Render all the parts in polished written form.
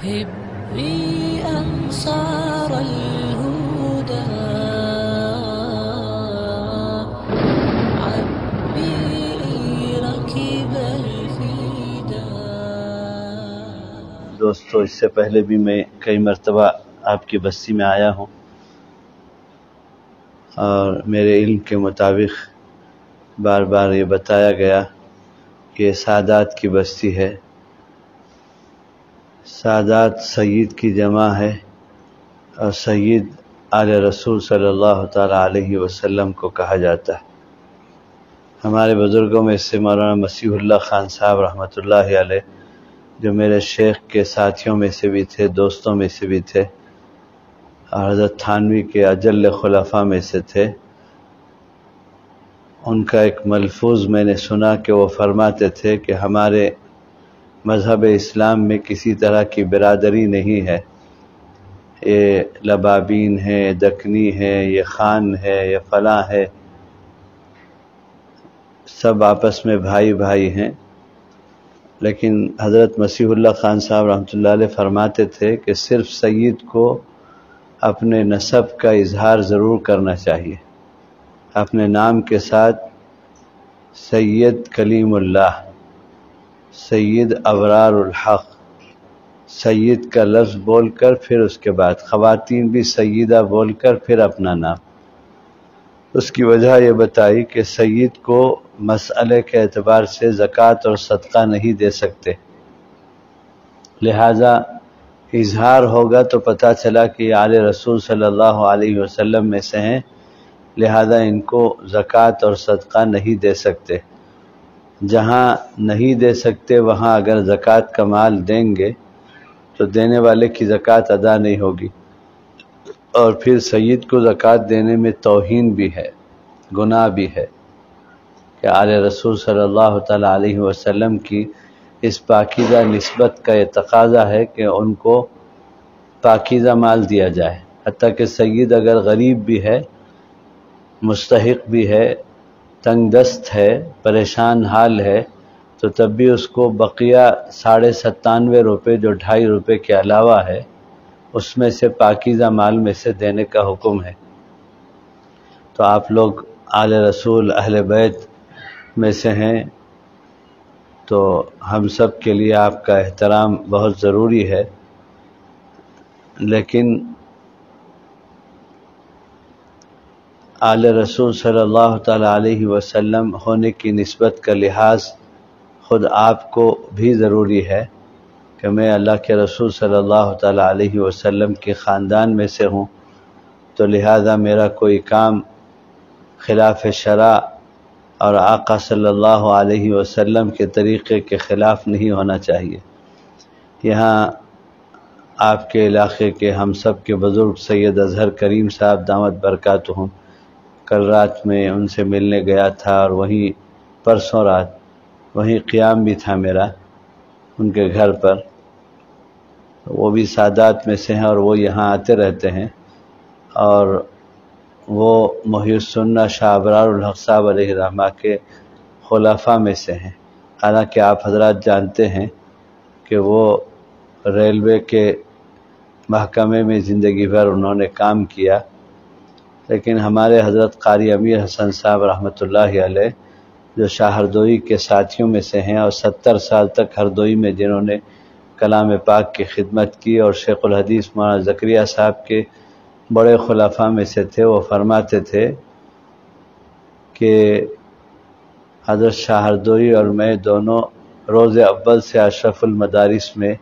هبي أنصار الهدى عبي ركب الفدا. دوستو، اس سے پہلے بھی میں کئی مرتبہ آپ کی بستی میں آیا ہوں اور میرے علم کے مطابق بار بار یہ بتایا گیا کہ یہ سادات کی بستی ہے. سادات سید کی جمع ہے اور سید آل رسول صلی اللہ تعالی علیہ وسلم کو کہا جاتا ہے. ہمارے بزرگوں میں سے مولانا مسیح اللہ خان صاحب رحمۃ اللہ علیہ، جو میرے شیخ کے ساتھیوں میں سے بھی تھے، دوستوں میں سے بھی تھے، اور حضرت تھانوی کے اجل خلفاء میں سے تھے، ان کا ایک ملفوظ میں نے سنا کہ وہ فرماتے تھے کہ ہمارے مذہب اسلام میں کسی طرح کی برادری نہیں ہے. یہ لبابین ہے، دکنی ہے، یہ خان ہے، یہ فلاں ہے، سب آپس میں بھائی بھائی ہیں. لیکن حضرت مسیح اللہ خان صاحب رحمۃ اللہ علیہ فرماتے تھے کہ صرف سید کو اپنے نسب کا اظہار ضرور کرنا چاہیے. اپنے نام کے ساتھ سید کلیم اللہ، سید ابرار الحق، سید کا لفظ بول کر پھر اس کے بعد خواتین بھی سیدہ بول کر پھر اپنا نام. اس کی وجہ یہ بتائی کہ سید کو مسئلے کے اعتبار سے زکوٰۃ اور صدقہ نہیں دے سکتے، لہذا اظہار ہوگا تو پتہ چلا کہ یہ آل رسول صلی اللہ علیہ وسلم میں سے ہیں، لہذا ان کو زکوٰۃ اور صدقہ نہیں دے سکتے. جہاں نہیں دے سکتے وہاں اگر زکوٰۃ کا مال دیں گے تو دینے والے کی زکوٰۃ ادا نہیں ہوگی، اور پھر سید کو زکوٰۃ دینے میں توہین بھی ہے، گناہ بھی ہے کہ آل رسول صلی اللہ تعالی علیہ وسلم کی اس پاکیزہ نسبت کا یہ تقاضا ہے کہ ان کو پاکیزہ مال دیا جائے. حتیٰ کہ سید اگر غریب بھی ہے، مستحق بھی ہے، تنگ دست ہے، پریشان حال ہے، تو تب بھی اس کو بقیہ 97.5 روپے جو 2.5 روپے کے علاوہ ہے اس میں سے پاکیزہ مال میں سے دینے کا حکم ہے. تو آپ لوگ آل رسول اہل بیت میں سے ہیں تو ہم سب کے لیے آپ کا احترام بہت ضروری ہے. لیکن آل رسول صلی اللہ تعالی علیہ وسلم ہونے کی نسبت کا لحاظ خود آپ کو بھی ضروری ہے کہ میں اللہ کے رسول صلی اللہ تعالی علیہ وسلم کے خاندان میں سے ہوں، تو لہذا میرا کوئی کام خلاف شرع اور آقا صلی اللہ علیہ وسلم کے طریقے کے خلاف نہیں ہونا چاہیے. یہاں آپ کے علاقے کے ہم سب کے بزرگ سید اظہر کریم صاحب دامت برکاتہم، کل رات میں ان سے ملنے گیا تھا اور وہیں پرسوں رات وہیں قیام بھی تھا میرا ان کے گھر پر. وہ بھی سادات میں سے ہیں اور وہ یہاں آتے رہتے ہیں، اور وہ محی السنہ شاہ ابرار الحق صاحب علیہ رحمہ کے خلفاء میں سے ہیں. حالانکہ آپ حضرات جانتے ہیں کہ وہ ریلوے کے محکمے میں زندگی بھر انہوں نے کام کیا، لیکن ہمارے حضرت قاری امیر حسن صاحب رحمۃ اللہ علیہ جو شاہ ہردوئی کے ساتھیوں میں سے ہیں اور 70 سال تک ہردوئی میں جنہوں نے کلام پاک کی خدمت کی اور شیخ الحدیث مولانا زکریا صاحب کے بڑے خلفاء میں سے تھے، وہ فرماتے تھے کہ حضرت شاہ ہردوئی اور میں دونوں روز اول سے اشرف المدارس میں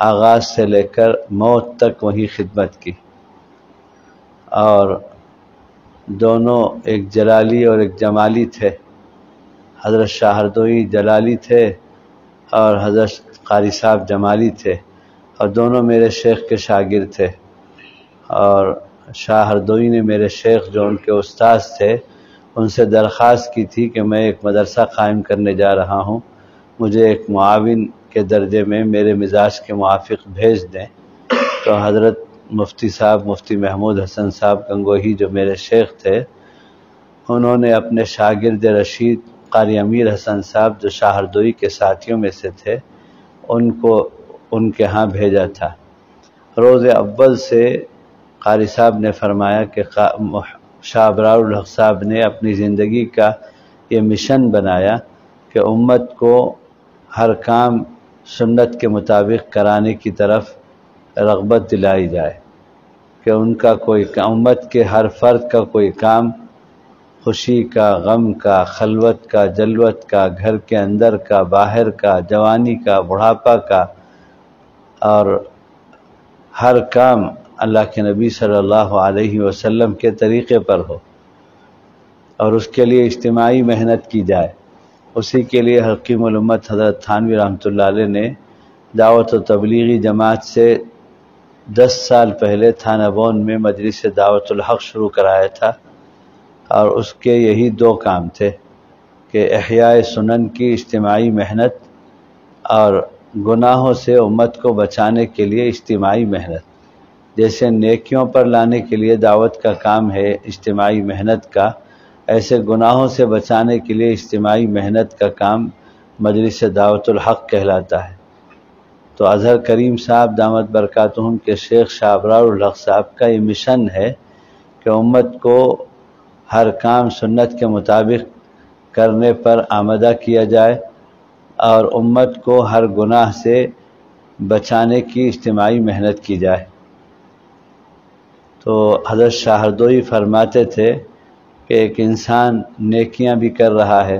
آغاز سے لے کر موت تک وہیں خدمت کی، اور دونوں ایک جلالی اور ایک جمالی تھے. حضرت شاہ ہردوئی جلالی تھے اور حضرت قاری صاحب جمالی تھے، اور دونوں میرے شیخ کے شاگرد تھے. اور شاہ ہردوئی نے میرے شیخ جو ان کے استاد تھے ان سے درخواست کی تھی کہ میں ایک مدرسہ قائم کرنے جا رہا ہوں، مجھے ایک معاون کے درجے میں میرے مزاج کے موافق بھیج دیں. تو حضرت مفتی صاحب مفتی محمود حسن صاحب گنگوہی جو میرے شیخ تھے، انہوں نے اپنے شاگرد رشید قاری امیر حسن صاحب جو شاہ ہردوئی کے ساتھیوں میں سے تھے ان کو ان کے ہاں بھیجا تھا۔ روز اول سے قاری صاحب نے فرمایا کہ شاہ ابرار الحق صاحب نے اپنی زندگی کا یہ مشن بنایا کہ امت کو ہر کام سنت کے مطابق کرانے کی طرف رغبت دلائی جائے، کہ ان کا کوئی امت کے ہر فرد کا کوئی کام، خوشی کا، غم کا، خلوت کا، جلوت کا، گھر کے اندر کا، باہر کا، جوانی کا، بڑھاپا کا، اور ہر کام اللہ کے نبی صلی اللہ علیہ وسلم کے طریقے پر ہو، اور اس کے لیے اجتماعی محنت کی جائے۔ اسی کے لیے حکیم الامت حضرت تھانوی رحمۃ اللہ علیہ نے دعوت و تبلیغی جماعت سے 10 سال پہلے تھانہ بون میں مجلس دعوت الحق شروع کرایا تھا، اور اس کے یہی 2 کام تھے کہ احیاء سنن کی اجتماعی محنت اور گناہوں سے امت کو بچانے کے لیے اجتماعی محنت۔ جیسے نیکیوں پر لانے کے لیے دعوت کا کام ہے اجتماعی محنت کا، ایسے گناہوں سے بچانے کے لیے اجتماعی محنت کا کام مجلس دعوت الحق کہلاتا ہے۔ تو اظہر کریم صاحب دامت برکاتہم کے شیخ شاہ ابرار الحق صاحب کا یہ مشن ہے کہ امت کو ہر کام سنت کے مطابق کرنے پر آمادہ کیا جائے، اور امت کو ہر گناہ سے بچانے کی اجتماعی محنت کی جائے۔ تو حضرت شاہ ہردوئی فرماتے تھے کہ ایک انسان نیکیاں بھی کر رہا ہے،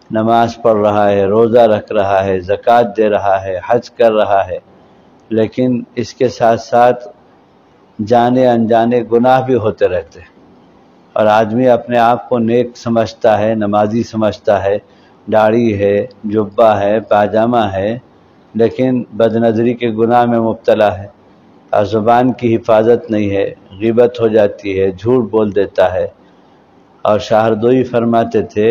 نماز پڑھ رہا ہے، روزہ رکھ رہا ہے، زکوٰۃ دے رہا ہے، حج کر رہا ہے، لیکن اس کے ساتھ ساتھ جانے انجانے گناہ بھی ہوتے رہتے ہیں، اور آدمی اپنے آپ کو نیک سمجھتا ہے، نمازی سمجھتا ہے، داڑھی ہے، جبہ ہے، پاجامہ ہے، لیکن بد نظری کے گناہ میں مبتلا ہے، اور زبان کی حفاظت نہیں ہے، غیبت ہو جاتی ہے، جھوٹ بول دیتا ہے۔ اور شاہ ہردوئی فرماتے تھے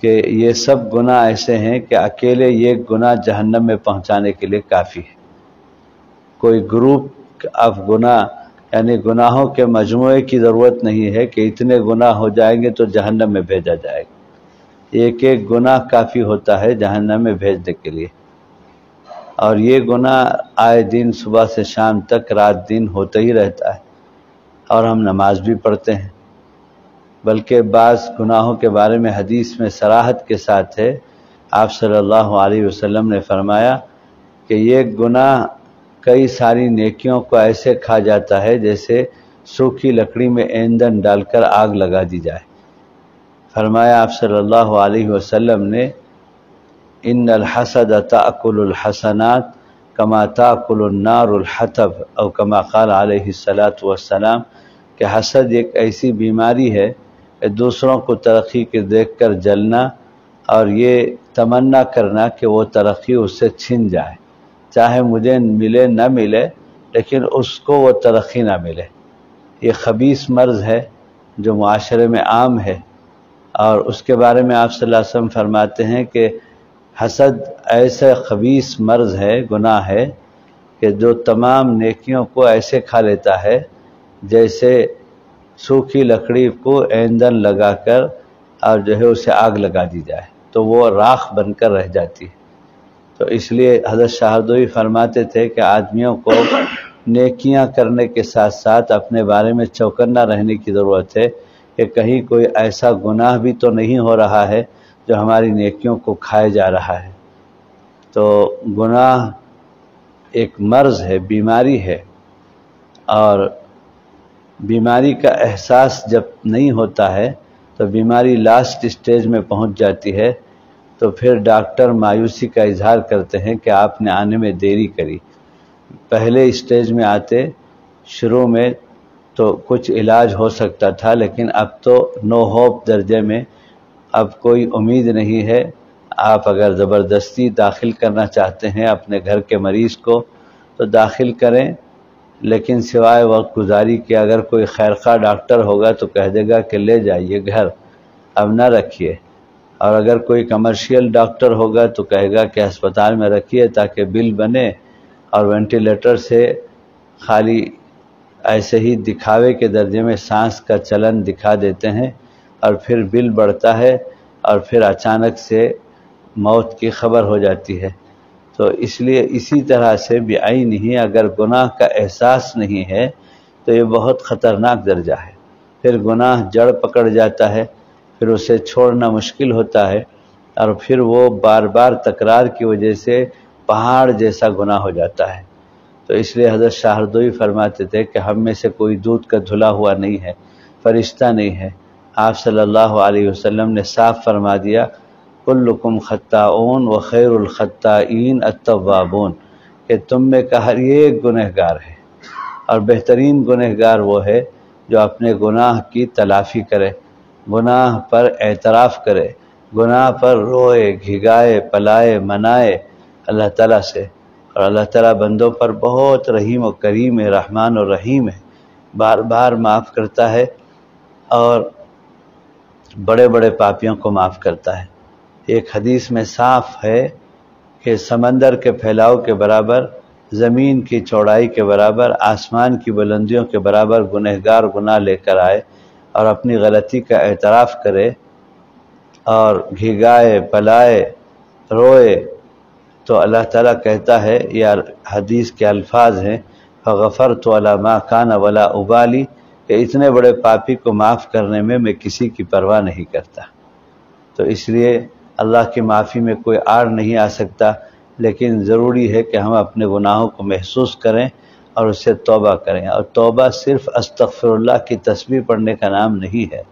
کہ یہ سب گناہ ایسے ہیں کہ اکیلے یہ گناہ جہنم میں پہنچانے کے لیے کافی ہے۔ کوئی گروپ آف گناہ یعنی گناہوں کے مجموعے کی ضرورت نہیں ہے کہ اتنے گناہ ہو جائیں گے تو جہنم میں بھیجا جائے گا۔ ایک ایک گناہ کافی ہوتا ہے جہنم میں بھیجنے کے لیے، اور یہ گناہ آئے دن صبح سے شام تک رات دن ہوتا ہی رہتا ہے، اور ہم نماز بھی پڑھتے ہیں۔ بلکہ بعض گناہوں کے بارے میں حدیث میں صراحت کے ساتھ ہے، آپ صلی اللہ علیہ وسلم نے فرمایا کہ یہ گناہ کئی ساری نیکیوں کو ایسے کھا جاتا ہے جیسے سوکھی لکڑی میں ایندھن ڈال کر آگ لگا دی جائے۔ فرمایا آپ صلی اللہ علیہ وسلم نے، ان الحسد تأکل الحسنات کما تأکل النار الحطب، او کما قال علیہ الصلاۃ والسلام، کہ حسد ایک ایسی بیماری ہے کہ دوسروں کو ترقی کے دیکھ کر جلنا اور یہ تمنا کرنا کہ وہ ترقی اس سے چھن جائے، چاہے مجھے ملے نہ ملے لیکن اس کو وہ ترقی نہ ملے۔ یہ خبیث مرض ہے جو معاشرے میں عام ہے، اور اس کے بارے میں آپ صلی اللہ علیہ وسلم فرماتے ہیں کہ حسد ایسا خبیث مرض ہے، گناہ ہے، کہ جو تمام نیکیوں کو ایسے کھا لیتا ہے جیسے سوکھی لکڑی کو ایندھن لگا کر اور جو ہے اسے آگ لگا دی جائے تو وہ راکھ بن کر رہ جاتی ہے۔ تو اس لیے حضرت شاہ ہردوئی فرماتے تھے کہ آدمیوں کو نیکیاں کرنے کے ساتھ ساتھ اپنے بارے میں چوکنا رہنے کی ضرورت ہے کہ کہیں کوئی ایسا گناہ بھی تو نہیں ہو رہا ہے جو ہماری نیکیوں کو کھائے جا رہا ہے۔ تو گناہ ایک مرض ہے، بیماری ہے، اور بیماری کا احساس جب نہیں ہوتا ہے تو بیماری لاسٹ اسٹیج میں پہنچ جاتی ہے، تو پھر ڈاکٹر مایوسی کا اظہار کرتے ہیں کہ آپ نے آنے میں دیری کری۔ پہلے اسٹیج میں آتے شروع میں تو کچھ علاج ہو سکتا تھا، لیکن اب تو نو ہوپ درجے میں، اب کوئی امید نہیں ہے۔ آپ اگر زبردستی داخل کرنا چاہتے ہیں اپنے گھر کے مریض کو تو داخل کریں، لیکن سوائے وقت گزاری کے اگر کوئی خیرخواہ ڈاکٹر ہوگا تو کہہ دے گا کہ لے جائیے گھر، اب نہ رکھیے، اور اگر کوئی کمرشل ڈاکٹر ہوگا تو کہے گا کہ ہسپتال میں رکھیے تاکہ بل بنے، اور وینٹیلیٹر سے خالی ایسے ہی دکھاوے کے درجے میں سانس کا چلن دکھا دیتے ہیں، اور پھر بل بڑھتا ہے، اور پھر اچانک سے موت کی خبر ہو جاتی ہے۔ تو اس لیے اسی طرح سے بعین ہی اگر گناہ کا احساس نہیں ہے تو یہ بہت خطرناک درجہ ہے، پھر گناہ جڑ پکڑ جاتا ہے، پھر اسے چھوڑنا مشکل ہوتا ہے، اور پھر وہ بار بار تکرار کی وجہ سے پہاڑ جیسا گناہ ہو جاتا ہے۔ تو اس لیے حضرت شاہردوئی فرماتے تھے کہ ہم میں سے کوئی دودھ کا دھلا ہوا نہیں ہے، فرشتہ نہیں ہے۔ آپ صلی اللہ علیہ وسلم نے صاف فرما دیا کلکم خطاؤن و خیر الخطائین التوابون، کہ تم میں کا ہر ایک گنہگار ہے، اور بہترین گنہگار وہ ہے جو اپنے گناہ کی تلافی کرے، گناہ پر اعتراف کرے، گناہ پر روئے، گھگائے، پلائے، منائے اللہ تعالیٰ سے۔ اور اللہ تعالیٰ بندوں پر بہت رحیم و کریم ہے، رحمان و رحیم ہے، بار بار معاف کرتا ہے اور بڑے بڑے پاپیوں کو معاف کرتا ہے۔ ایک حدیث میں صاف ہے کہ سمندر کے پھیلاؤ کے برابر، زمین کی چوڑائی کے برابر، آسمان کی بلندیوں کے برابر گنہگار گناہ لے کر آئے اور اپنی غلطی کا اعتراف کرے اور گھگائے، پلائے، روئے، تو اللہ تعالیٰ کہتا ہے، یا حدیث کے الفاظ ہیں فغفرت علی ما کان ولا ابالی، کہ اتنے بڑے پاپی کو معاف کرنے میں میں کسی کی پرواہ نہیں کرتا۔ تو اس لیے اللہ کی معافی میں کوئی آڑ نہیں آ سکتا، لیکن ضروری ہے کہ ہم اپنے گناہوں کو محسوس کریں اور اس سے توبہ کریں۔ اور توبہ صرف استغفر اللہ کی تسبیح پڑھنے کا نام نہیں ہے،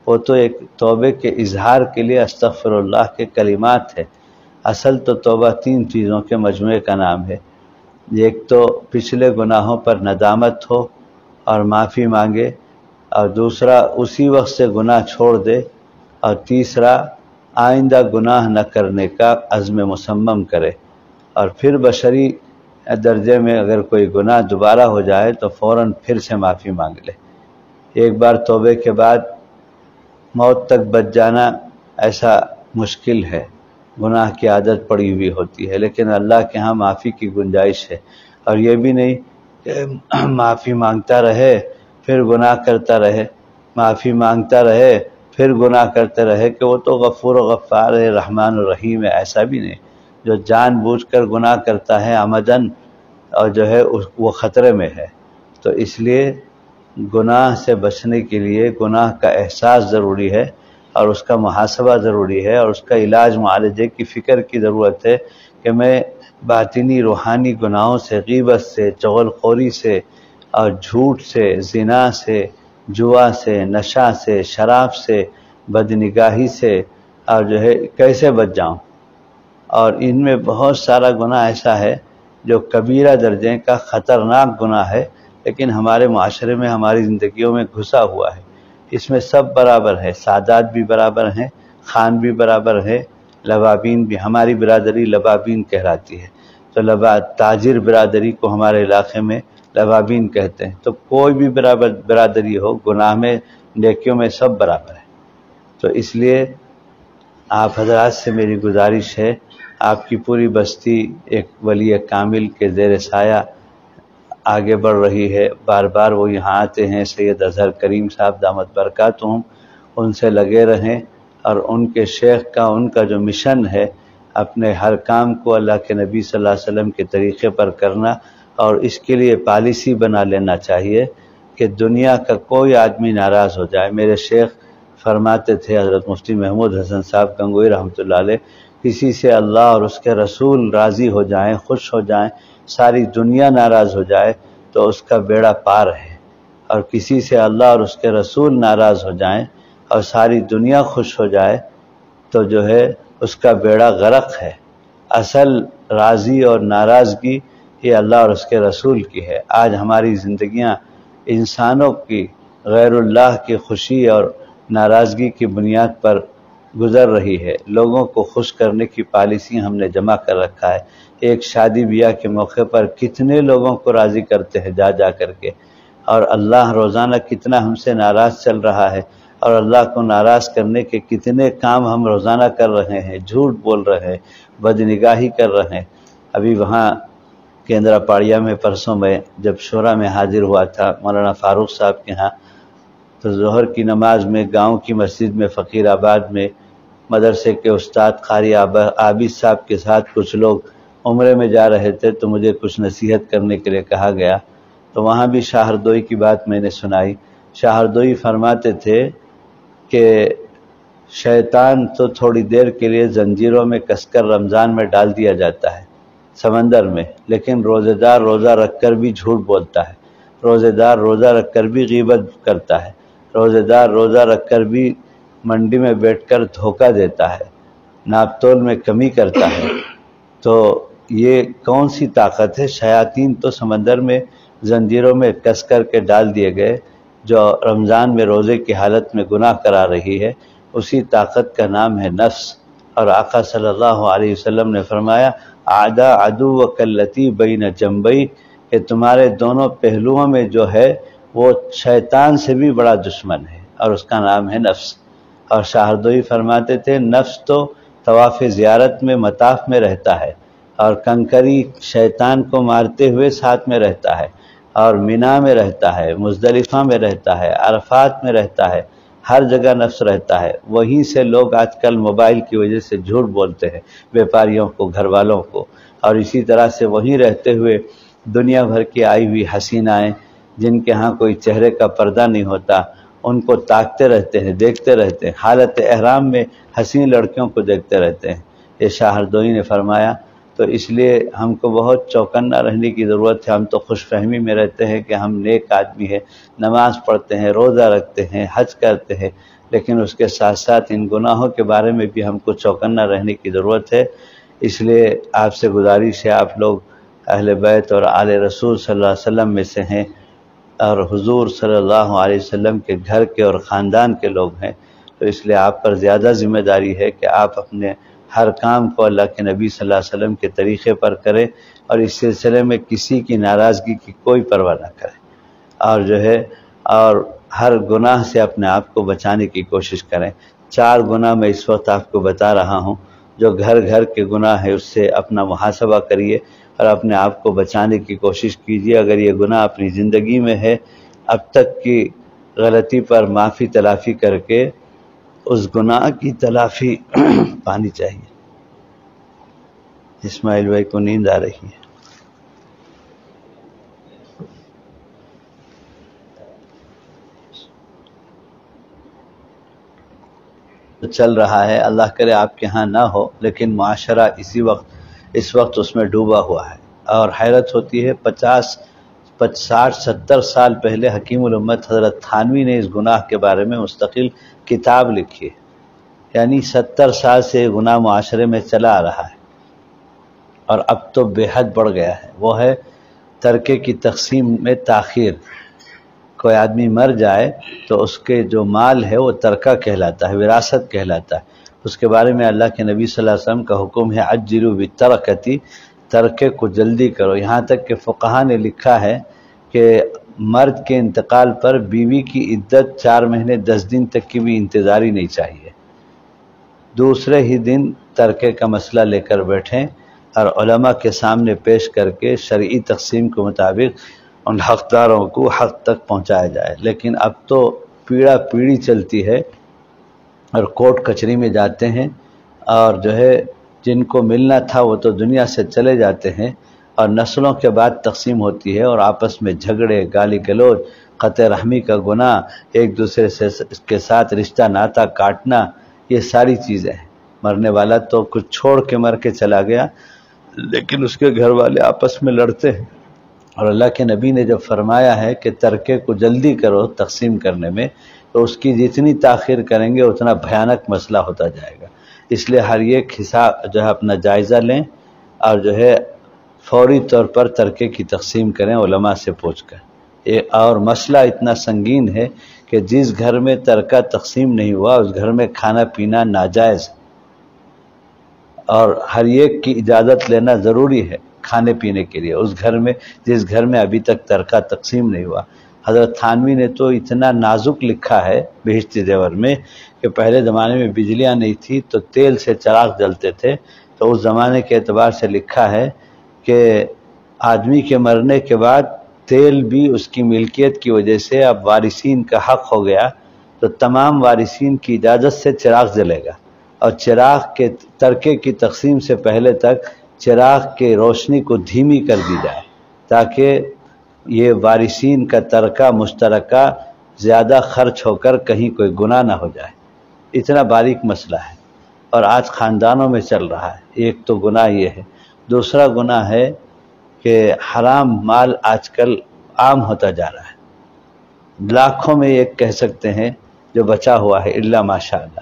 وہ تو ایک توبے کے اظہار کے لیے استغفر اللہ کے کلمات ہے۔ اصل تو توبہ تین چیزوں کے مجموعے کا نام ہے، ایک تو پچھلے گناہوں پر ندامت ہو اور معافی مانگے، اور دوسرا اسی وقت سے گناہ چھوڑ دے، اور تیسرا آئندہ گناہ نہ کرنے کا عزم مصمم کرے، اور پھر بشری درجے میں اگر کوئی گناہ دوبارہ ہو جائے تو فوراً پھر سے معافی مانگ لے۔ ایک بار توبے کے بعد موت تک بچ جانا ایسا مشکل ہے، گناہ کی عادت پڑی ہوئی ہوتی ہے، لیکن اللہ کے ہاں معافی کی گنجائش ہے۔ اور یہ بھی نہیں کہ معافی مانگتا رہے پھر گناہ کرتا رہے، معافی مانگتا رہے پھر گناہ کرتے رہے، کہ وہ تو غفور و غفار ہے، رحمان و رحیم ہے، ایسا بھی نہیں۔ جو جان بوجھ کر گناہ کرتا ہے عمدن، اور جو ہے وہ خطرے میں ہے۔ تو اس لیے گناہ سے بچنے کے لیے گناہ کا احساس ضروری ہے، اور اس کا محاسبہ ضروری ہے، اور اس کا علاج معالجے کی فکر کی ضرورت ہے کہ میں باطنی روحانی گناہوں سے، غیبت سے، چغل خوری سے، اور جھوٹ سے، زنا سے، جوا سے، نشہ سے، شراب سے، بدنگاہی سے، اور جو ہے کیسے بچ جاؤں۔ اور ان میں بہت سارا گناہ ایسا ہے جو کبیرہ درجے کا خطرناک گناہ ہے، لیکن ہمارے معاشرے میں، ہماری زندگیوں میں گھسا ہوا ہے۔ اس میں سب برابر ہے، سادات بھی برابر ہیں، خان بھی برابر ہے، لبابین بھی۔ ہماری برادری لبابین کہلاتی ہے، تو تاجر برادری کو ہمارے علاقے میں لبابین کہتے ہیں۔ تو کوئی بھی برادری ہو، گناہ میں، نیکیوں میں سب برابر ہے۔ تو اس لیے آپ حضرات سے میری گزارش ہے، آپ کی پوری بستی ایک ولی کامل کے زیر سایہ آگے بڑھ رہی ہے، بار بار وہ یہاں آتے ہیں، سید اظہر کریم صاحب دامت برکاتہم، ان سے لگے رہیں، اور ان کے شیخ کا، ان کا جو مشن ہے، اپنے ہر کام کو اللہ کے نبی صلی اللہ علیہ وسلم کے طریقے پر کرنا، اور اس کے لیے پالیسی بنا لینا چاہیے کہ دنیا کا کوئی آدمی ناراض ہو جائے۔ میرے شیخ فرماتے تھے، حضرت مفتی محمود حسن صاحب گنگوئی رحمۃ اللہ علیہ، کسی سے اللہ اور اس کے رسول راضی ہو جائیں، خوش ہو جائیں، ساری دنیا ناراض ہو جائے تو اس کا بیڑا پار ہے، اور کسی سے اللہ اور اس کے رسول ناراض ہو جائیں اور ساری دنیا خوش ہو جائے تو جو ہے اس کا بیڑا غرق ہے۔ اصل راضی اور ناراضگی یہ اللہ اور اس کے رسول کی ہے۔ آج ہماری زندگیاں انسانوں کی، غیر اللہ کی خوشی اور ناراضگی کی بنیاد پر گزر رہی ہے۔ لوگوں کو خوش کرنے کی پالیسی ہم نے جمع کر رکھا ہے۔ ایک شادی بیاہ کے موقع پر کتنے لوگوں کو راضی کرتے ہیں جا جا کر کے، اور اللہ روزانہ کتنا ہم سے ناراض چل رہا ہے، اور اللہ کو ناراض کرنے کے کتنے کام ہم روزانہ کر رہے ہیں، جھوٹ بول رہے ہیں، بدنگاہی کر رہے ہیں۔ ابھی وہاں کیندرا پاڑیا میں پرسوں میں جب شورا میں حاضر ہوا تھا مولانا فاروق صاحب کے ہاں، تو ظہر کی نماز میں گاؤں کی مسجد میں فقیر آباد میں مدرسے کے استاد قاری عابد صاحب کے ساتھ کچھ لوگ عمرے میں جا رہے تھے تو مجھے کچھ نصیحت کرنے کے لیے کہا گیا، تو وہاں بھی شاہ ہردوئی کی بات میں نے سنائی۔ شاہ ہردوئی فرماتے تھے کہ شیطان تو تھوڑی دیر کے لیے زنجیروں میں کس کر رمضان میں ڈال دیا جاتا ہے سمندر میں، لیکن روزہ دار روزہ رکھ کر بھی جھوٹ بولتا ہے، روزہ دار روزہ رکھ کر بھی غیبت کرتا ہے، روزہ دار روزہ رکھ کر بھی منڈی میں بیٹھ کر دھوکہ دیتا ہے، ناپ تول میں کمی کرتا ہے۔ تو یہ کون سی طاقت ہے؟ شیاطین تو سمندر میں زنجیروں میں کس کر کے ڈال دیے گئے، جو رمضان میں روزے کی حالت میں گناہ کرا رہی ہے، اسی طاقت کا نام ہے نفس۔ اور آقا صلی اللہ علیہ وسلم نے فرمایا اعداء عدو کلتی بین جنبی، کہ تمہارے دونوں پہلوؤں میں جو ہے وہ شیطان سے بھی بڑا دشمن ہے، اور اس کا نام ہے نفس۔ اور شاہ ہردوئی فرماتے تھے نفس تو طواف زیارت میں مطاف میں رہتا ہے، اور کنکری شیطان کو مارتے ہوئے ساتھ میں رہتا ہے، اور مینا میں رہتا ہے، مزدلفہ میں رہتا ہے، عرفات میں رہتا ہے، ہر جگہ نفس رہتا ہے۔ وہیں سے لوگ آج کل موبائل کی وجہ سے جھوٹ بولتے ہیں بیپاریوں کو، گھر والوں کو، اور اسی طرح سے وہیں رہتے ہوئے دنیا بھر کی آئی ہوئی حسینائیں جن کے ہاں کوئی چہرے کا پردہ نہیں ہوتا، ان کو تاکتے رہتے ہیں، دیکھتے رہتے ہیں، حالت احرام میں حسین لڑکیوں کو دیکھتے رہتے ہیں۔ یہ شاہ ہردوئی نے فرمایا۔ تو اس لیے ہم کو بہت چوکنا رہنے کی ضرورت ہے۔ ہم تو خوش فہمی میں رہتے ہیں کہ ہم نیک آدمی ہیں، نماز پڑھتے ہیں، روزہ رکھتے ہیں، حج کرتے ہیں، لیکن اس کے ساتھ ساتھ ان گناہوں کے بارے میں بھی ہم کو چوکنا رہنے کی ضرورت ہے۔ اس لیے آپ سے گزارش ہے، آپ لوگ اہل بیت اور آل رسول صلی اللہ علیہ وسلم میں سے ہیں، اور حضور صلی اللہ علیہ وسلم کے گھر کے اور خاندان کے لوگ ہیں، تو اس لیے آپ پر زیادہ ذمہ داری ہے کہ آپ اپنے ہر کام کو اللہ کے نبی صلی اللہ علیہ وسلم کے طریقے پر کریں، اور اس سلسلے میں کسی کی ناراضگی کی کوئی پرواہ نہ کریں، اور جو ہے اور ہر گناہ سے اپنے آپ کو بچانے کی کوشش کریں۔ 4 گناہ میں اس وقت آپ کو بتا رہا ہوں، جو گھر گھر کے گناہ ہے، اس سے اپنا محاسبہ کریے اور اپنے آپ کو بچانے کی کوشش کیجیے۔ اگر یہ گناہ اپنی زندگی میں ہے، اب تک کی غلطی پر معافی تلافی کر کے اس گناہ کی تلافی پانی چاہیے۔ اسماعیل بھائی کو نیند آ رہی ہے۔ چل رہا ہے، اللہ کرے آپ کے ہاں نہ ہو، لیکن معاشرہ اس وقت اس میں ڈوبا ہوا ہے، اور حیرت ہوتی ہے 50 60 70 سال پہلے حکیم الامت حضرت تھانوی نے اس گناہ کے بارے میں مستقل کتاب لکھی ہے، یعنی 70 سال سے گناہ معاشرے میں چلا آ رہا ہے، اور اب تو بے حد بڑھ گیا ہے۔ وہ ہے ترکے کی تقسیم میں تاخیر۔ کوئی آدمی مر جائے تو اس کے جو مال ہے وہ ترکہ کہلاتا ہے، وراثت کہلاتا ہے۔ اس کے بارے میں اللہ کے نبی صلی اللہ علیہ وسلم کا حکم ہے عجلوا بالترکۃ، ترکے کو جلدی کرو۔ یہاں تک کہ فقہا نے لکھا ہے کہ مرد کے انتقال پر بیوی کی عدت 4 مہینے 10 دن تک کی بھی انتظاری نہیں چاہیے، دوسرے ہی دن ترکے کا مسئلہ لے کر بیٹھیں اور علماء کے سامنے پیش کر کے شرعی تقسیم کے مطابق ان حقداروں کو حق تک پہنچایا جائے۔ لیکن اب تو پیڑا پیڑی چلتی ہے، اور کورٹ کچہری میں جاتے ہیں، اور جو ہے جن کو ملنا تھا وہ تو دنیا سے چلے جاتے ہیں، اور نسلوں کے بعد تقسیم ہوتی ہے، اور آپس میں جھگڑے، گالی گلوچ، قطع رحمی کا گناہ، ایک دوسرے کے ساتھ رشتہ ناتا کاٹنا، یہ ساری چیزیں ہیں۔ مرنے والا تو کچھ چھوڑ کے مر کے چلا گیا، لیکن اس کے گھر والے آپس میں لڑتے ہیں، اور اللہ کے نبی نے جب فرمایا ہے کہ ترکے کو جلدی کرو تقسیم کرنے میں، تو اس کی جتنی تاخیر کریں گے اتنا بھیانک مسئلہ ہوتا جائے گا۔ اس لیے ہر ایک حساب جو ہے اپنا جائزہ لیں، اور جو ہے فوری طور پر ترکے کی تقسیم کریں علماء سے پوچھ کر۔ اور مسئلہ اتنا سنگین ہے کہ جس گھر میں ترکہ تقسیم نہیں ہوا اس گھر میں کھانا پینا ناجائز ہے، اور ہر ایک کی اجازت لینا ضروری ہے کھانے پینے کے لیے اس گھر میں جس گھر میں ابھی تک ترکہ تقسیم نہیں ہوا۔ حضرت تھانوی نے تو اتنا نازک لکھا ہے بہشتی زیور میں کہ پہلے زمانے میں بجلیاں نہیں تھی تو تیل سے چراغ جلتے تھے، تو اس زمانے کے اعتبار سے لکھا ہے کہ آدمی کے مرنے کے بعد تیل بھی اس کی ملکیت کی وجہ سے اب وارثین کا حق ہو گیا، تو تمام وارثین کی اجازت سے چراغ جلے گا، اور چراغ کے ترکے کی تقسیم سے پہلے تک چراغ کے روشنی کو دھیمی کر دی جائے تاکہ یہ وارثین کا ترکہ مشترکہ زیادہ خرچ ہو کر کہیں کوئی گناہ نہ ہو جائے۔ اتنا باریک مسئلہ ہے اور آج خاندانوں میں چل رہا ہے۔ ایک تو گناہ یہ ہے، دوسرا گناہ ہے کہ حرام مال آج کل عام ہوتا جا رہا ہے۔ لاکھوں میں ایک کہہ سکتے ہیں جو بچا ہوا ہے، الا ماشاءاللہ۔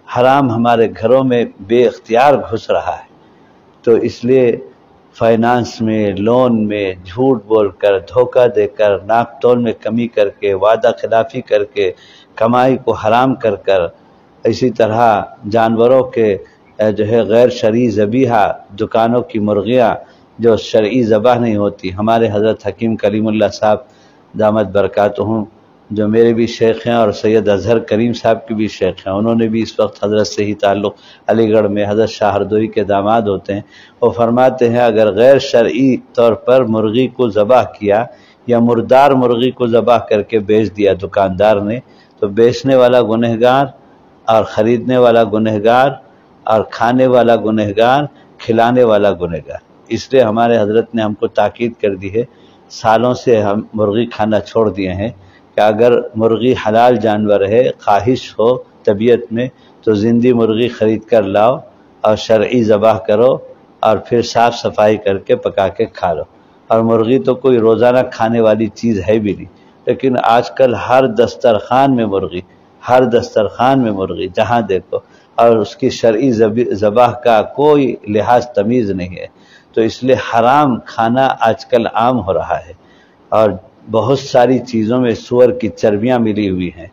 حرام ہمارے گھروں میں بے اختیار گھس رہا ہے، تو اس لیے فائنانس میں، لون میں جھوٹ بول کر، دھوکہ دے کر، ناپ تول میں کمی کر کے، وعدہ خلافی کر کے، کمائی کو حرام کر کر، اسی طرح جانوروں کے جو ہے غیر شرعی ذبیحہ، دکانوں کی مرغیاں جو شرعی ذبح نہیں ہوتی۔ ہمارے حضرت حکیم کلیم اللہ صاحب دامت برکاتہم جو میرے بھی شیخ ہیں اور سید اظہر کریم صاحب کی بھی شیخ ہیں، انہوں نے بھی اس وقت حضرت سے ہی تعلق، علی گڑھ میں حضرت شاہ ہردوئی کے داماد ہوتے ہیں، وہ فرماتے ہیں اگر غیر شرعی طور پر مرغی کو ذبح کیا یا مردار مرغی کو ذبح کر کے بیچ دیا دکاندار نے، تو بیچنے والا گنہگار اور خریدنے والا گنہگار اور کھانے والا گنہگار، کھلانے والا گنہگار۔ اس لیے ہمارے حضرت نے ہم کو تاکید کر دی ہے، سالوں سے ہم مرغی کھانا چھوڑ دیے ہیں کہ اگر مرغی حلال جانور ہے، خواہش ہو طبیعت میں، تو زندی مرغی خرید کر لاؤ اور شرعی ذبح کرو اور پھر صاف صفائی کر کے پکا کے کھا لو۔ اور مرغی تو کوئی روزانہ کھانے والی چیز ہے بھی نہیں، لیکن آج کل ہر دسترخوان میں مرغی، ہر دسترخوان میں مرغی جہاں دیکھو، اور اس کی شرعی ذبح کا کوئی لحاظ تمیز نہیں ہے۔ تو اس لیے حرام کھانا آج کل عام ہو رہا ہے، اور بہت ساری چیزوں میں سور کی چربیاں ملی ہوئی ہیں،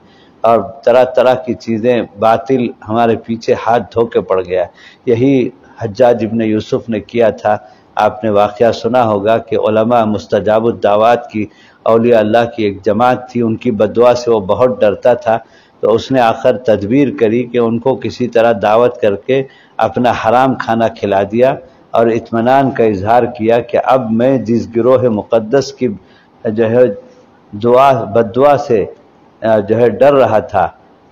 اور طرح طرح کی چیزیں باطل ہمارے پیچھے ہاتھ دھو کے پڑ گیا ہے۔ یہی حجاج ابن یوسف نے کیا تھا، آپ نے واقعہ سنا ہوگا کہ علماء مستجاب الدعوات کی، اولیاء اللہ کی ایک جماعت تھی، ان کی بددعا سے وہ بہت ڈرتا تھا، تو اس نے آخر تدبیر کری کہ ان کو کسی طرح دعوت کر کے اپنا حرام کھانا کھلا دیا اور اطمینان کا اظہار کیا کہ اب میں جس گروہ مقدس کی جو ہے بددعا سے جو ہے ڈر رہا تھا،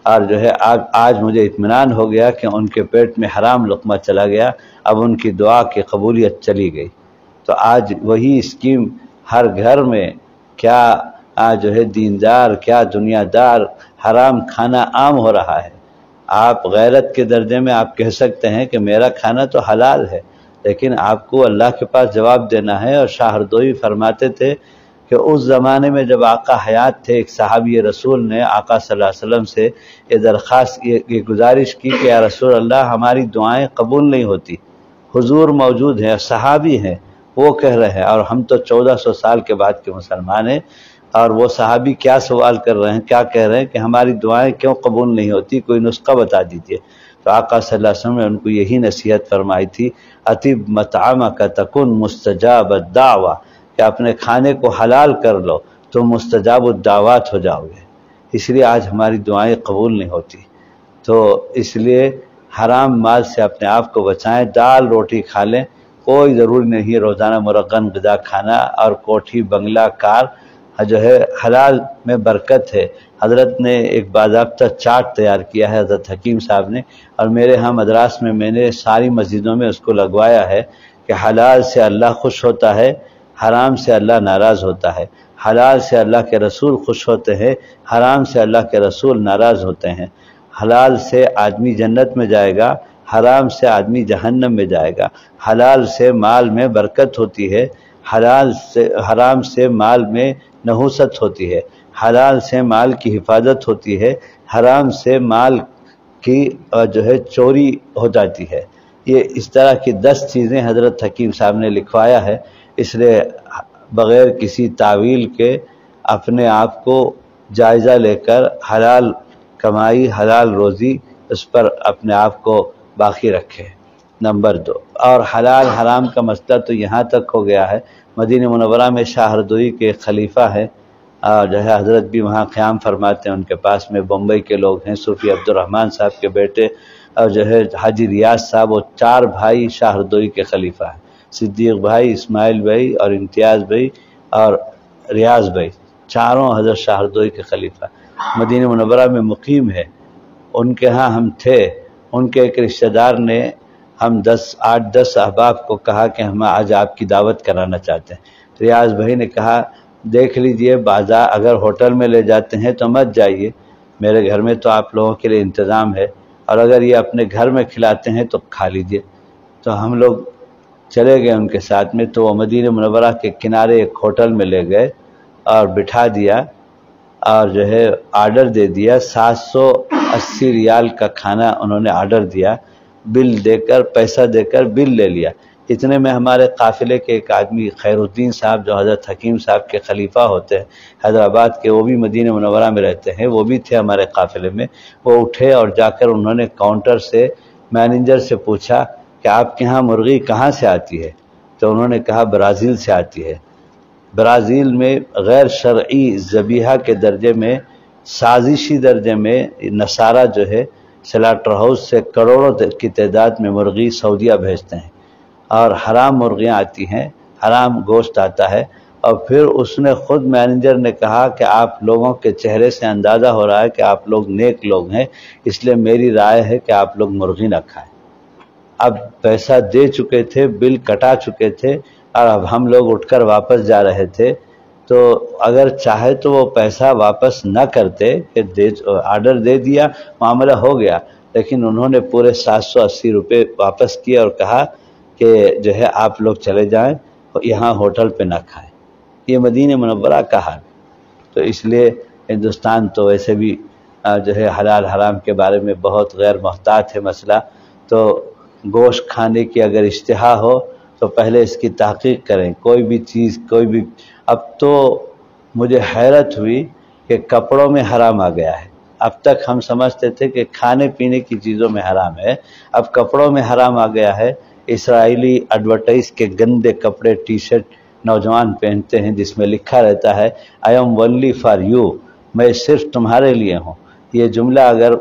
اور جو ہے آج مجھے اطمینان ہو گیا کہ ان کے پیٹ میں حرام لقمہ چلا گیا، اب ان کی دعا کی قبولیت چلی گئی۔ تو آج وہی اسکیم ہر گھر میں، کیا جو ہے دیندار، کیا دنیا دار، حرام کھانا عام ہو رہا ہے۔ آپ غیرت کے درجے میں آپ کہہ سکتے ہیں کہ میرا کھانا تو حلال ہے، لیکن آپ کو اللہ کے پاس جواب دینا ہے۔ اور شاہ ہردوئی فرماتے تھے کہ اس زمانے میں جب آقا حیات تھے، ایک صحابی رسول نے آقا صلی اللہ علیہ وسلم سے یہ درخواست، یہ گزارش کی کہ یا رسول اللہ ہماری دعائیں قبول نہیں ہوتی، حضور موجود ہیں، صحابی ہیں، وہ کہہ رہے ہیں، اور ہم تو 1400 سال کے بعد کے مسلمان ہیں، اور وہ صحابی کیا سوال کر رہے ہیں، کیا کہہ رہے ہیں کہ ہماری دعائیں کیوں قبول نہیں ہوتی، کوئی نسخہ بتا دیجئے۔ تو آقا صلی اللہ علیہ وسلم نے ان کو یہی نصیحت فرمائی تھی، اطب مطعمک تکن مستجاب الدعوہ، کہ اپنے کھانے کو حلال کر لو تو مستجاب الدعوات ہو جاؤ گے۔ اس لیے آج ہماری دعائیں قبول نہیں ہوتی، تو اس لیے حرام مال سے اپنے آپ کو بچائیں۔ دال روٹی کھا لیں، کوئی ضروری نہیں روزانہ مرغن غذا کھانا، اور کوٹھی بنگلہ کار جو ہے حلال میں برکت ہے۔ حضرت نے ایک باضابطہ چارٹ تیار کیا ہے، حضرت حکیم صاحب نے، اور میرے ہاں مدراس میں نے ساری مسجدوں میں اس کو لگوایا ہے کہ حلال سے اللہ خوش ہوتا ہے، حرام سے اللہ ناراض ہوتا ہے۔ حلال سے اللہ کے رسول خوش ہوتے ہیں، حرام سے اللہ کے رسول ناراض ہوتے ہیں۔ حلال سے آدمی جنت میں جائے گا، حرام سے آدمی جہنم میں جائے گا۔ حلال سے مال میں برکت ہوتی ہے، حرام سے مال میں نحوست ہوتی ہے۔ حلال سے مال کی حفاظت ہوتی ہے، حرام سے مال کی جو ہے چوری ہو جاتی ہے۔ یہ اس طرح کی 10 چیزیں حضرت حکیم صاحب نے لکھوایا ہے، اس لیے بغیر کسی تعویل کے اپنے آپ کو جائزہ لے کر حلال کمائی، حلال روزی، اس پر اپنے آپ کو باقی رکھے۔ نمبر 2، اور حلال حرام کا مسئلہ تو یہاں تک ہو گیا ہے، مدینہ منورہ میں شاہ ہردوئی کے خلیفہ ہیں، اور جو ہے حضرت بھی وہاں قیام فرماتے ہیں، ان کے پاس میں بمبئی کے لوگ ہیں، صوفی عبدالرحمن صاحب کے بیٹے، اور جو ہے حاجی ریاض صاحب، وہ 4 بھائی شاہ ہردوئی کے خلیفہ ہیں، صدیق بھائی، اسماعیل بھائی اور امتیاز بھائی اور ریاض بھائی، چاروں حضرت شاہ ہردوئی کے خلیفہ مدینہ منورہ میں مقیم ہے۔ ان کے ہاں ہم تھے، ان کے ایک رشتہ دار نے ہم 8-10 احباب کو کہا کہ ہم آج آپ کی دعوت کرانا چاہتے ہیں۔ ریاض بھائی نے کہا دیکھ لیجئے بازار اگر ہوٹل میں لے جاتے ہیں تو مت جائیے، میرے گھر میں تو آپ لوگوں کے لیے انتظام ہے، اور اگر یہ اپنے گھر میں کھلاتے ہیں تو کھا لیجئے۔ تو ہم لوگ چلے گئے ان کے ساتھ میں، تو وہ مدینہ منورہ کے کنارے ایک ہوٹل میں لے گئے اور بٹھا دیا، اور جو ہے آرڈر دے دیا۔ 780 ریال کا کھانا انہوں نے آرڈر دیا، بل دے کر پیسہ دے کر بل لے لیا۔ اتنے میں ہمارے قافلے کے ایک آدمی خیر الدین صاحب جو حضرت حکیم صاحب کے خلیفہ ہوتے ہیں حیدرآباد کے، وہ بھی مدینہ منورہ میں رہتے ہیں، وہ بھی تھے ہمارے قافلے میں۔ وہ اٹھے اور جا کر انہوں نے کاؤنٹر سے مینیجر سے پوچھا کہ آپ کے ہاں مرغی کہاں سے آتی ہے؟ تو انہوں نے کہا برازیل سے آتی ہے۔ برازیل میں غیر شرعی ذبیحہ کے درجے میں، سازشی درجے میں نصارہ جو ہے سلاٹر ہاؤس سے کروڑوں کی تعداد میں مرغی سعودیہ بھیجتے ہیں، اور حرام مرغیاں آتی ہیں، حرام گوشت آتا ہے۔ اور پھر اس نے خود مینیجر نے کہا کہ آپ لوگوں کے چہرے سے اندازہ ہو رہا ہے کہ آپ لوگ نیک لوگ ہیں، اس لیے میری رائے ہے کہ آپ لوگ مرغی نہ کھائیں۔ اب پیسہ دے چکے تھے، بل کٹا چکے تھے، اور اب ہم لوگ اٹھ کر واپس جا رہے تھے، تو اگر چاہے تو وہ پیسہ واپس نہ کرتے کہ آرڈر دے دیا، معاملہ ہو گیا، لیکن انہوں نے پورے 780 روپے واپس کیے اور کہا کہ جو ہے آپ لوگ چلے جائیں، یہاں ہوٹل پہ نہ کھائیں۔ یہ مدینہ منورہ کا حال۔ تو اس لیے ہندوستان تو ویسے بھی جو ہے حلال حرام کے بارے میں بہت غیر محتاط ہے مسئلہ۔ تو گوشت کھانے کی اگر اشتہا ہو تو پہلے اس کی تحقیق کریں، کوئی بھی چیز کوئی بھی۔ اب تو مجھے حیرت ہوئی کہ کپڑوں میں حرام آ گیا ہے۔ اب تک ہم سمجھتے تھے کہ کھانے پینے کی چیزوں میں حرام ہے، اب کپڑوں میں حرام آ گیا ہے۔ اسرائیلی ایڈورٹائز کے گندے کپڑے، ٹی شرٹ نوجوان پہنتے ہیں جس میں لکھا رہتا ہے I am only for you، میں صرف تمہارے لیے ہوں۔ یہ جملہ اگر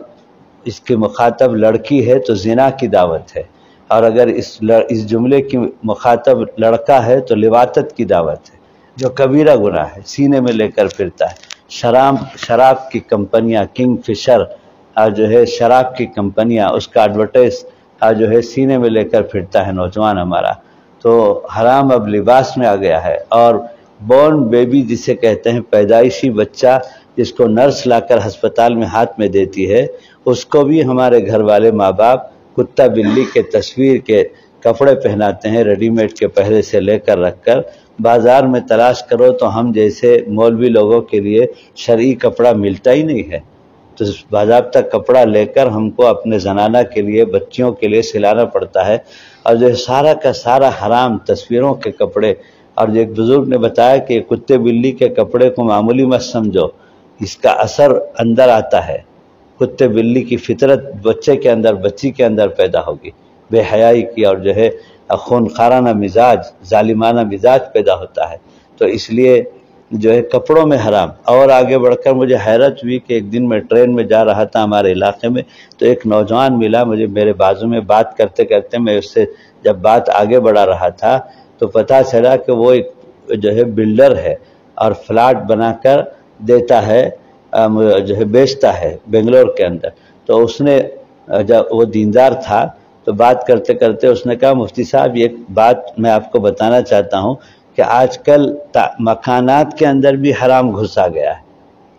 اس کی مخاطب لڑکی ہے تو زنا کی دعوت ہے، اور اگر اس جملے کی مخاطب لڑکا ہے تو لواطت کی دعوت ہے، جو کبیرہ گناہ ہے، سینے میں لے کر پھرتا ہے۔ شراب کی کمپنیاں، کنگ فشر جو ہے شراب کی کمپنیاں، اس کا ایڈورٹائز جو ہے سینے میں لے کر پھرتا ہے نوجوان ہمارا۔ تو حرام اب لباس میں آ گیا ہے۔ اور بورن بیبی جسے کہتے ہیں، پیدائشی بچہ جس کو نرس لا کر ہسپتال میں ہاتھ میں دیتی ہے، اس کو بھی ہمارے گھر والے ماں باپ کتا بلی کے تصویر کے کپڑے پہناتے ہیں، ریڈی میڈ کے پہلے سے لے کر رکھ کر۔ بازار میں تلاش کرو تو ہم جیسے مولوی لوگوں کے لیے شرعی کپڑا ملتا ہی نہیں ہے، تو باضابطہ کپڑا لے کر ہم کو اپنے زنانہ کے لیے، بچیوں کے لیے سلانا پڑتا ہے، اور جو سارا کا سارا حرام تصویروں کے کپڑے۔ اور جو ایک بزرگ نے بتایا کہ کتے بلی کے کپڑے کو معمولی مت سمجھو، اس کا اثر اندر آتا ہے۔ کتے بلی کی فطرت بچے کے اندر، بچی کے اندر پیدا ہوگی، بے حیائی کی، اور جو ہے خونخوارانہ مزاج، ظالمانہ مزاج پیدا ہوتا ہے۔ تو اس لیے جو ہے کپڑوں میں حرام۔ اور آگے بڑھ کر مجھے حیرت ہوئی کہ ایک دن میں ٹرین میں جا رہا تھا ہمارے علاقے میں، تو ایک نوجوان ملا مجھے، میرے بازو میں بات کرتے کرتے میں اس سے جب بات آگے بڑھا رہا تھا تو پتہ چلا کہ وہ ایک جو ہے بلڈر ہے، اور فلیٹ بنا کر دیتا ہے، جو ہے بیچتا ہے بنگلور کے اندر۔ تو اس نے جب وہ دیندار تھا تو بات کرتے کرتے اس نے کہا مفتی صاحب ایک بات میں آپ کو بتانا چاہتا ہوں کہ آج کل مکانات کے اندر بھی حرام گھس آ گیا ہے،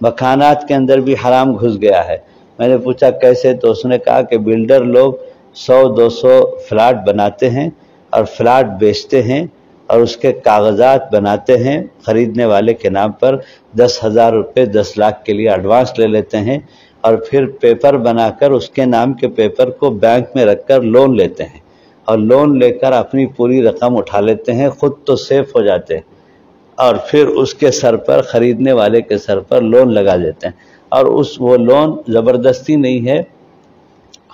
مکانات کے اندر بھی حرام گھس گیا ہے۔ میں نے پوچھا کیسے؟ تو اس نے کہا کہ بلڈر لوگ 100-200 فلیٹ بناتے ہیں اور فلیٹ بیچتے ہیں، اور اس کے کاغذات بناتے ہیں خریدنے والے کے نام پر، 10,000 روپے 10 لاکھ کے لیے ایڈوانس لے لیتے ہیں، اور پھر پیپر بنا کر اس کے نام کے پیپر کو بینک میں رکھ کر لون لیتے ہیں، اور لون لے کر اپنی پوری رقم اٹھا لیتے ہیں، خود تو سیف ہو جاتے ہیں، اور پھر اس کے سر پر، خریدنے والے کے سر پر لون لگا دیتے ہیں، اور وہ لون زبردستی نہیں ہے،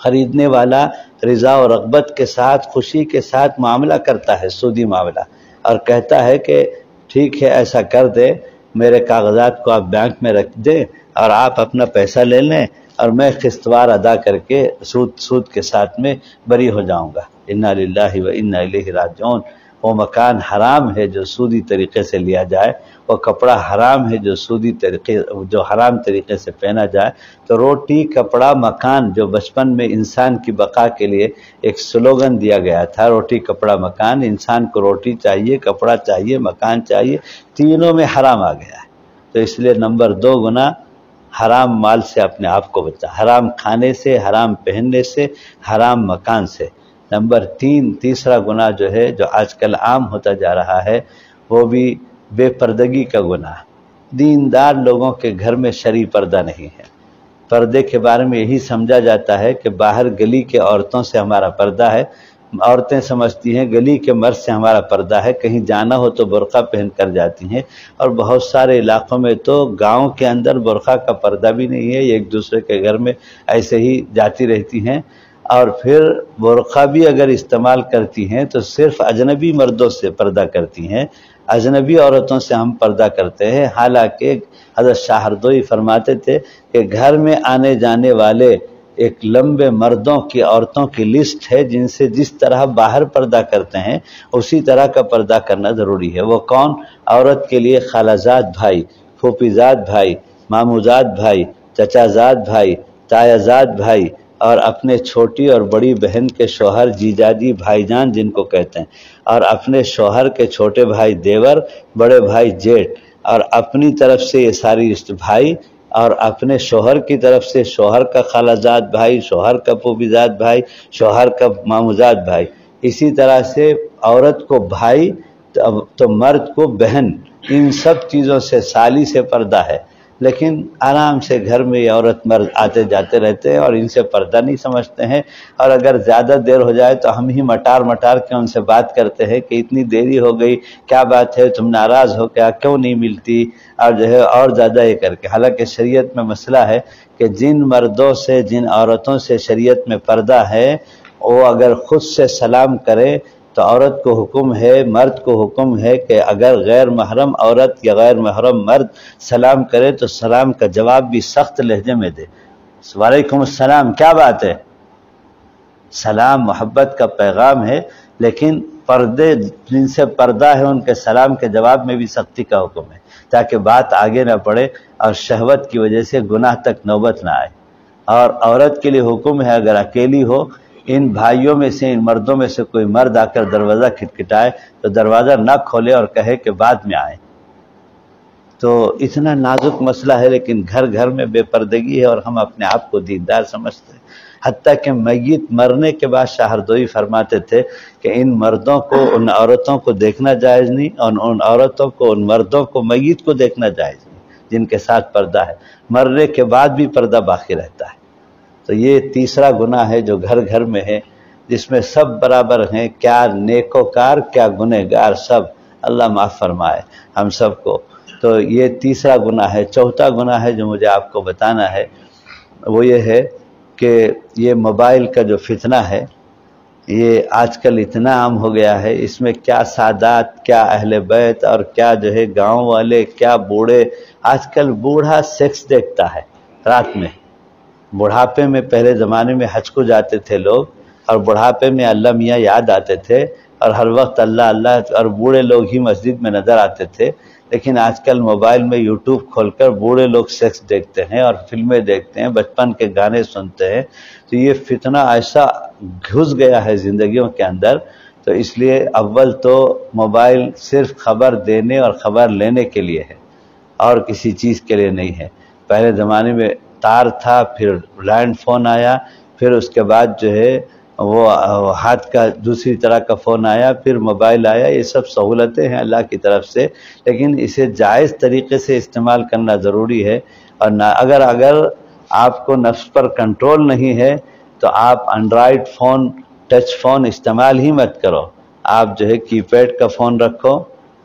خریدنے والا رضا و رغبت کے ساتھ، خوشی کے ساتھ معاملہ کرتا ہے، سودی معاملہ، اور کہتا ہے کہ ٹھیک ہے ایسا کر دے، میرے کاغذات کو آپ بینک میں رکھ دیں اور آپ اپنا پیسہ لے لیں، اور میں قسطوار ادا کر کے سود کے ساتھ میں بری ہو جاؤں گا۔ انا للہ و انا الیہ راجعون۔ وہ مکان حرام ہے جو سودی طریقے سے لیا جائے، وہ کپڑا حرام ہے جو حرام طریقے سے پہنا جائے۔ تو روٹی کپڑا مکان، جو بچپن میں انسان کی بقا کے لیے ایک سلوگن دیا گیا تھا، روٹی کپڑا مکان، انسان کو روٹی چاہیے، کپڑا چاہیے، مکان چاہیے، تینوں میں حرام آ گیا ہے۔ تو اس لیے نمبر 2 گناہ حرام مال سے اپنے آپ کو بچا، حرام کھانے سے، حرام پہننے سے، حرام مکان سے۔ نمبر 3 تیسرا گناہ جو ہے، جو آج کل عام ہوتا جا رہا ہے، وہ بھی بے پردگی کا گناہ۔ دیندار لوگوں کے گھر میں شرعی پردہ نہیں ہے۔ پردے کے بارے میں یہی سمجھا جاتا ہے کہ باہر گلی کے عورتوں سے ہمارا پردہ ہے، عورتیں سمجھتی ہیں گلی کے مرد سے ہمارا پردہ ہے، کہیں جانا ہو تو برقع پہن کر جاتی ہیں، اور بہت سارے علاقوں میں تو گاؤں کے اندر برقع کا پردہ بھی نہیں ہے، ایک دوسرے کے گھر میں ایسے ہی جاتی رہتی ہیں، اور پھر برقع بھی اگر استعمال کرتی ہیں تو صرف اجنبی مردوں سے پردہ کرتی ہیں، اجنبی عورتوں سے ہم پردہ کرتے ہیں۔ حالانکہ حضرت شاہ ہردوئی فرماتے تھے کہ گھر میں آنے جانے والے ایک لمبے مردوں کی، عورتوں کی لسٹ ہے، جن سے جس طرح باہر پردہ کرتے ہیں اسی طرح کا پردہ کرنا ضروری ہے۔ وہ کون؟ عورت کے لیے خالہ زاد بھائی، پھوپھی زاد بھائی، مامو زاد بھائی، چچا زاد بھائی، تایا زاد بھائی، اور اپنے چھوٹی اور بڑی بہن کے شوہر جیجاجی بھائی جان جن کو کہتے ہیں، اور اپنے شوہر کے چھوٹے بھائی دیور، بڑے بھائی جیٹھ، اور اپنی طرف سے یہ ساری رشتے بھائی، اور اپنے شوہر کی طرف سے شوہر کا خالہ زاد بھائی، شوہر کا پھوپھی زاد بھائی، شوہر کا مامو زاد بھائی، اسی طرح سے عورت کو بھائی تو مرد کو بہن، ان سب چیزوں سے سالی سے پردہ ہے۔ لیکن آرام سے گھر میں یہ عورت مرد آتے جاتے رہتے ہیں اور ان سے پردہ نہیں سمجھتے ہیں، اور اگر زیادہ دیر ہو جائے تو ہم ہی مٹار کے ان سے بات کرتے ہیں کہ اتنی دیری ہو گئی، کیا بات ہے، تم ناراض ہو کیا، کیوں نہیں ملتی، اور جو ہے اور زیادہ یہ کر کے۔ حالانکہ شریعت میں مسئلہ ہے کہ جن مردوں سے، جن عورتوں سے شریعت میں پردہ ہے، وہ اگر خود سے سلام کرے تو عورت کو حکم ہے، مرد کو حکم ہے کہ اگر غیر محرم عورت یا غیر محرم مرد سلام کرے تو سلام کا جواب بھی سخت لہجے میں دے۔ وعلیکم السلام، کیا بات ہے؟ سلام محبت کا پیغام ہے، لیکن پردے، جن سے پردہ ہے ان کے سلام کے جواب میں بھی سختی کا حکم ہے، تاکہ بات آگے نہ بڑھے اور شہوت کی وجہ سے گناہ تک نوبت نہ آئے۔ اور عورت کے لیے حکم ہے اگر اکیلی ہو، ان بھائیوں میں سے، ان مردوں میں سے کوئی مرد آ کر دروازہ کھٹکھٹائے تو دروازہ نہ کھولے اور کہے کہ بعد میں آئے۔ تو اتنا نازک مسئلہ ہے، لیکن گھر گھر میں بے پردگی ہے اور ہم اپنے آپ کو دیندار سمجھتے ہیں۔ حتیٰ کہ میت مرنے کے بعد شاہ ہردوئی فرماتے تھے کہ ان مردوں کو، ان عورتوں کو دیکھنا جائز نہیں، اور ان عورتوں کو، ان مردوں کو، میت کو دیکھنا جائز نہیں جن کے ساتھ پردہ ہے، مرنے کے بعد بھی پردہ باقی رہتا ہے۔ تو یہ تیسرا گناہ ہے جو گھر گھر میں ہے، جس میں سب برابر ہیں، کیا نیکوکار کیا گنہگار، سب اللہ معاف فرمائے ہم سب کو۔ تو یہ تیسرا گناہ ہے۔ چوتھا گناہ ہے جو مجھے آپ کو بتانا ہے، وہ یہ ہے کہ یہ موبائل کا جو فتنہ ہے، یہ آج کل اتنا عام ہو گیا ہے، اس میں کیا سادات، کیا اہل بیت، اور کیا جو ہے گاؤں والے، کیا بوڑھے۔ آج کل بوڑھا سیکس دیکھتا ہے رات میں۔ بڑھاپے میں پہلے زمانے میں حج کو جاتے تھے لوگ، اور بڑھاپے میں اللہ میاں یاد آتے تھے، اور ہر وقت اللہ اللہ، اور بوڑھے لوگ ہی مسجد میں نظر آتے تھے۔ لیکن آج کل موبائل میں یوٹیوب کھول کر بوڑھے لوگ سیکس دیکھتے ہیں اور فلمیں دیکھتے ہیں، بچپن کے گانے سنتے ہیں۔ تو یہ فتنہ ایسا گھس گیا ہے زندگیوں کے اندر۔ تو اس لیے اول تو موبائل صرف خبر دینے اور خبر لینے کے لیے ہے، اور کسی چیز کے لیے نہیں ہے۔ پہلے زمانے میں تار تھا، پھر لینڈ فون آیا، پھر اس کے بعد جو ہے وہ ہاتھ کا دوسری طرح کا فون آیا، پھر موبائل آیا۔ یہ سب سہولتیں ہیں اللہ کی طرف سے، لیکن اسے جائز طریقے سے استعمال کرنا ضروری ہے۔ اور اگر آپ کو نفس پر کنٹرول نہیں ہے تو آپ اینڈرائڈ فون، ٹچ فون استعمال ہی مت کرو۔ آپ جو ہے کی پیڈ کا فون رکھو،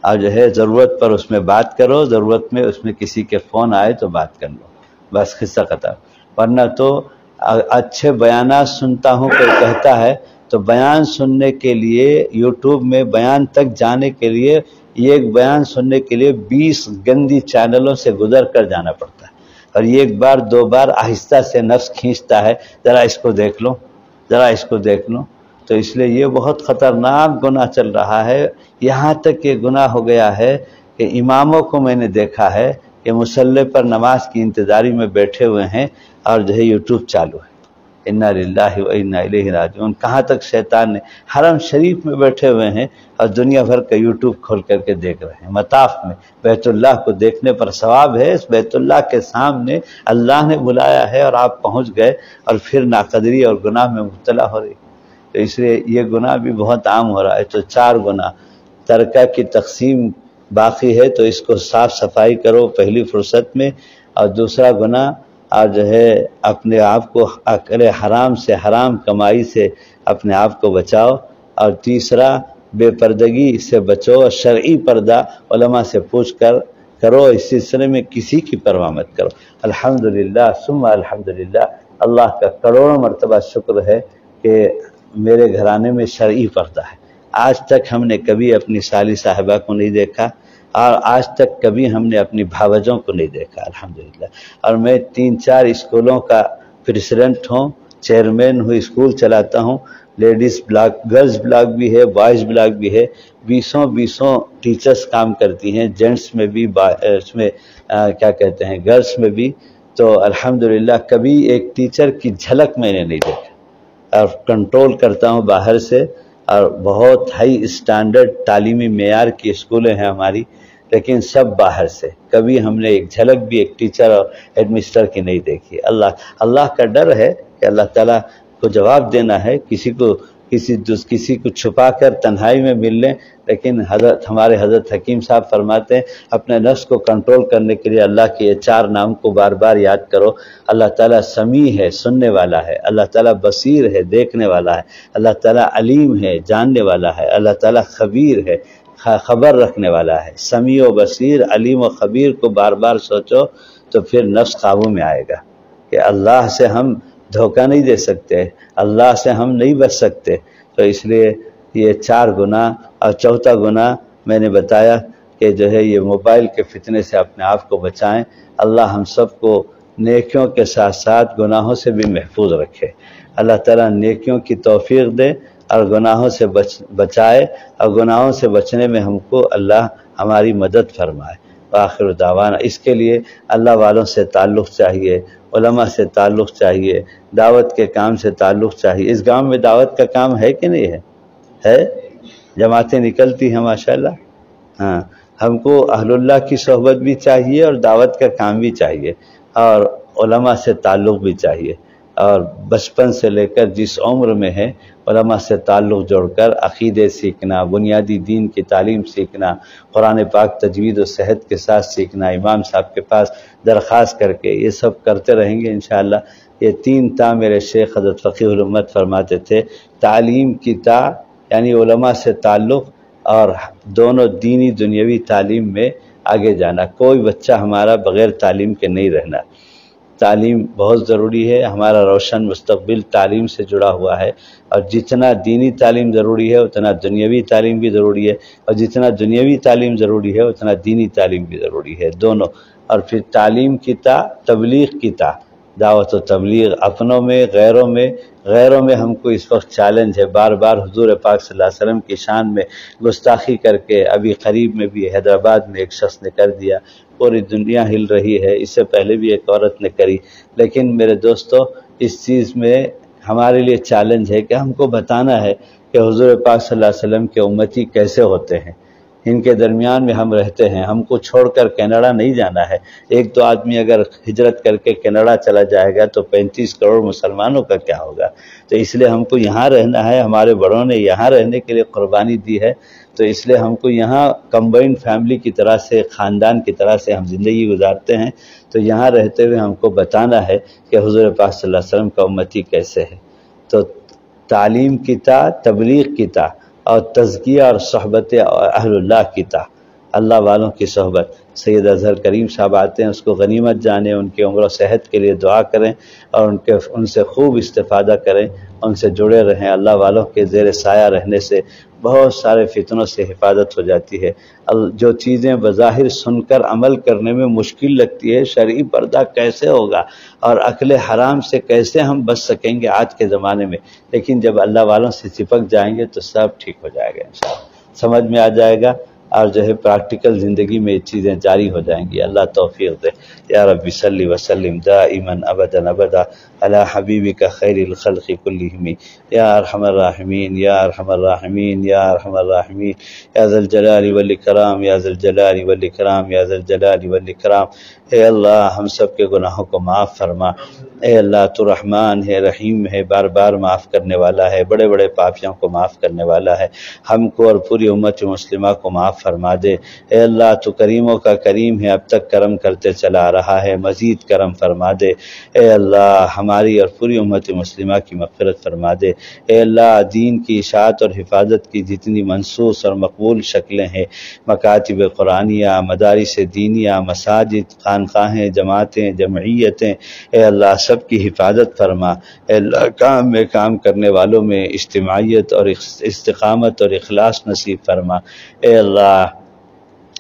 اور جو ہے ضرورت پر اس میں بات کرو، ضرورت میں اس میں کسی کے فون آئے تو بات کر لو، بس قصہ ختم۔ ورنہ تو اچھے بیانات سنتا ہوں کوئی کہتا ہے تو بیان سننے کے لیے، یوٹیوب میں بیان تک جانے کے لیے، یہ ایک بیان سننے کے لیے 20 گندی چینلوں سے گزر کر جانا پڑتا ہے، اور یہ ایک بار دو بار آہستہ سے نفس کھینچتا ہے، ذرا اس کو دیکھ لو، ذرا اس کو دیکھ لو۔ تو اس لیے یہ بہت خطرناک گناہ چل رہا ہے. یہاں تک کہ گناہ ہو گیا ہے کہ اماموں کو میں نے دیکھا ہے کہ مصلی پر نماز کی انتظاری میں بیٹھے ہوئے ہیں اور جو ہے یوٹیوب چالو ہے. انا للہ و انا الیہ راجعون. کہاں تک شیطان نے حرم شریف میں بیٹھے ہوئے ہیں اور دنیا بھر کا یوٹیوب کھول کر کے دیکھ رہے ہیں. مطاف میں بیت اللہ کو دیکھنے پر ثواب ہے، اس بیت اللہ کے سامنے اللہ نے بلایا ہے اور آپ پہنچ گئے اور پھر ناقدری اور گناہ میں مبتلا ہو رہی. تو اس لیے یہ گناہ بھی بہت عام ہو رہا ہے. تو 4 گناہ ترکہ کی تقسیم باقی ہے، تو اس کو صاف صفائی کرو پہلی فرصت میں. اور دوسرا گناہ اور جو ہے اپنے آپ کو اکل حرام سے، حرام کمائی سے اپنے آپ کو بچاؤ. اور تیسرا بے پردگی سے بچو، اور شرعی پردہ علماء سے پوچھ کر کرو. اس سلسلے میں کسی کی پرواہ مت کرو. الحمدللہ ثم الحمدللہ، اللہ کا کروڑوں مرتبہ شکر ہے کہ میرے گھرانے میں شرعی پردہ ہے. آج تک ہم نے کبھی اپنی سالی صاحبہ کو نہیں دیکھا اور آج تک کبھی ہم نے اپنی بھاوجوں کو نہیں دیکھا الحمدللہ. اور میں 3-4 اسکولوں کا پریزیڈنٹ ہوں، چیئرمین ہوں، اسکول چلاتا ہوں. لیڈیز بلاک، گرلز بلاک بھی ہے، بوائز بلاک بھی ہے. 20 ٹیچرز کام کرتی ہیں، جینٹس میں بھی، اس میں کیا کہتے ہیں گرلز میں بھی. تو الحمدللہ کبھی ایک ٹیچر کی جھلک میں نے نہیں دیکھا. اور کنٹرول کرتا ہوں باہر سے، اور بہت ہائی اسٹینڈرڈ تعلیمی معیار کی اسکولیں ہیں ہماری، لیکن سب باہر سے. کبھی ہم نے ایک جھلک بھی ایک ٹیچر اور ایڈمنسٹر کی نہیں دیکھی. اللہ کا ڈر ہے کہ اللہ تعالیٰ کو جواب دینا ہے. کسی کو چھپا کر تنہائی میں مل لیں، لیکن ہمارے حضرت حکیم صاحب فرماتے ہیں اپنے نفس کو کنٹرول کرنے کے لیے اللہ کے یہ 4 نام کو بار بار یاد کرو. اللہ تعالیٰ سمیع ہے، سننے والا ہے. اللہ تعالیٰ بصیر ہے، دیکھنے والا ہے. اللہ تعالیٰ علیم ہے، جاننے والا ہے. اللہ تعالیٰ خبیر ہے، خبر رکھنے والا ہے. سمیع و بصیر، علیم و خبیر کو بار بار سوچو تو پھر نفس قابو میں آئے گا کہ اللہ سے ہم دھوکہ نہیں دے سکتے، اللہ سے ہم نہیں بچ سکتے. تو اس لیے یہ 4 گناہ. اور چوتھا گناہ میں نے بتایا کہ جو ہے یہ موبائل کے فتنے سے اپنے آپ کو بچائیں. اللہ ہم سب کو نیکیوں کے ساتھ ساتھ گناہوں سے بھی محفوظ رکھے. اللہ تعالیٰ نیکیوں کی توفیق دے اور گناہوں سے بچائے، اور گناہوں سے بچنے میں ہم کو اللہ ہماری مدد فرمائے. آخر دعوانا. اس کے لیے اللہ والوں سے تعلق چاہیے، علماء سے تعلق چاہیے، دعوت کے کام سے تعلق چاہیے. اس گاؤں میں دعوت کا کام ہے کہ نہیں ہے؟ جماعتیں نکلتی ہیں ماشاءاللہ. ہاں، ہم کو اہل اللہ کی صحبت بھی چاہیے اور دعوت کا کام بھی چاہیے اور علماء سے تعلق بھی چاہیے. اور بچپن سے لے کر جس عمر میں ہے علماء سے تعلق جوڑ کر عقیدے سیکھنا، بنیادی دین کی تعلیم سیکھنا، قرآن پاک تجوید و صحت کے ساتھ سیکھنا، امام صاحب کے پاس درخواست کر کے یہ سب کرتے رہیں گے انشاءاللہ. یہ 3 تا میرے شیخ حضرت فقیہ الامت فرماتے تھے. تعلیم کی تا یعنی علماء سے تعلق، اور دونوں دینی دنیاوی تعلیم میں آگے جانا. کوئی بچہ ہمارا بغیر تعلیم کے نہیں رہنا. تعلیم بہت ضروری ہے. ہمارا روشن مستقبل تعلیم سے جڑا ہوا ہے، اور جتنا دینی تعلیم ضروری ہے اتنا دنیاوی تعلیم بھی ضروری ہے، اور جتنا دنیاوی تعلیم ضروری ہے اتنا دینی تعلیم بھی ضروری ہے، دونوں. اور پھر تعلیم کی تا، تبلیغ کی تا، دعوت و تبلیغ اپنوں میں، غیروں میں ہم کو اس وقت چیلنج ہے. بار بار حضور پاک صلی اللہ علیہ وسلم کی شان میں گستاخی کر کے ابھی قریب میں بھی حیدرآباد میں ایک شخص نے کر دیا. پوری دنیا ہل رہی ہے. اس سے پہلے بھی ایک عورت نے کری. لیکن میرے دوستو، اس چیز میں ہمارے لیے چیلنج ہے کہ ہم کو بتانا ہے کہ حضور پاک صلی اللہ علیہ وسلم کے امتی کیسے ہوتے ہیں. ان کے درمیان میں ہم رہتے ہیں. ہم کو چھوڑ کر کینیڈا نہیں جانا ہے. 1-2 آدمی اگر ہجرت کر کے کینیڈا چلا جائے گا تو 35 کروڑ مسلمانوں کا کیا ہوگا؟ تو اس لیے ہم کو یہاں رہنا ہے. ہمارے بڑوں نے یہاں رہنے کے لیے قربانی دی ہے. تو اس لیے ہم کو یہاں کمبائنڈ فیملی کی طرح سے، خاندان کی طرح سے ہم زندگی گزارتے ہیں. تو یہاں رہتے ہوئے ہم کو بتانا ہے کہ حضور پاک صلی اللہ علیہ وسلم کا امتی کیسے ہے. تو تعلیم کی تا، تبلیغ کی تا، اور تزکیہ اور صحبت اہل اللہ کی تا، اللہ والوں کی صحبت. سید اظہر کریم صاحب آتے ہیں، اس کو غنیمت جانیں، ان کی عمر و صحت کے لیے دعا کریں اور ان سے خوب استفادہ کریں، ان سے جڑے رہیں. اللہ والوں کے زیر سایہ رہنے سے بہت سارے فتنوں سے حفاظت ہو جاتی ہے۔ جو چیزیں بظاہر سن کر عمل کرنے میں مشکل لگتی ہے، شرعی پردہ کیسے ہوگا اور اکل حرام سے کیسے ہم بچ سکیں گے آج کے زمانے میں، لیکن جب اللہ والوں سے چپک جائیں گے تو سب ٹھیک ہو جائے گا انشاءاللہ، سمجھ میں آ جائے گا، اور جو ہے پریکٹیکل زندگی میں یہ چیزیں جاری ہو جائیں گی۔ اللہ توفیق دے۔ یا رب صلی وسلم دائما ابدا ابدا علی حبیبک خیر الخلق کلہم یا ارحم الراحمین یا ارحم الراحمین یا ارحم الراحمین یا ذا الجلال والاکرام یا ذا الجلال والاکرام یا ذا الجلال والاکرام۔ اے اللہ ہم سب کے گناہوں کو معاف فرما۔ اے اللہ تو رحمان ہے، رحیم ہے، بار بار معاف کرنے والا ہے، بڑے بڑے پاپیوں کو معاف کرنے والا ہے، ہم کو اور پوری امت مسلمہ کو معاف فرما دے۔ اے اللہ تو کریموں کا کریم ہے، اب تک کرم کرتے چلا آ رہا ہے، مزید کرم فرما دے۔ اے اللہ ہماری اور پوری امت مسلمہ کی مغفرت فرما دے۔ اے اللہ دین کی اشاعت اور حفاظت کی جتنی منصوص اور مقبول شکلیں ہیں، مکاتب قرآنیہ، مدارس دینیہ، مساجد، خانقاہیں، جماعتیں، جمعیتیں، اے اللہ سب کی حفاظت فرما۔ اے اللہ کام میں کام کرنے والوں میں اجتماعیت اور استقامت اور اخلاص نصیب فرما۔ اے اللہ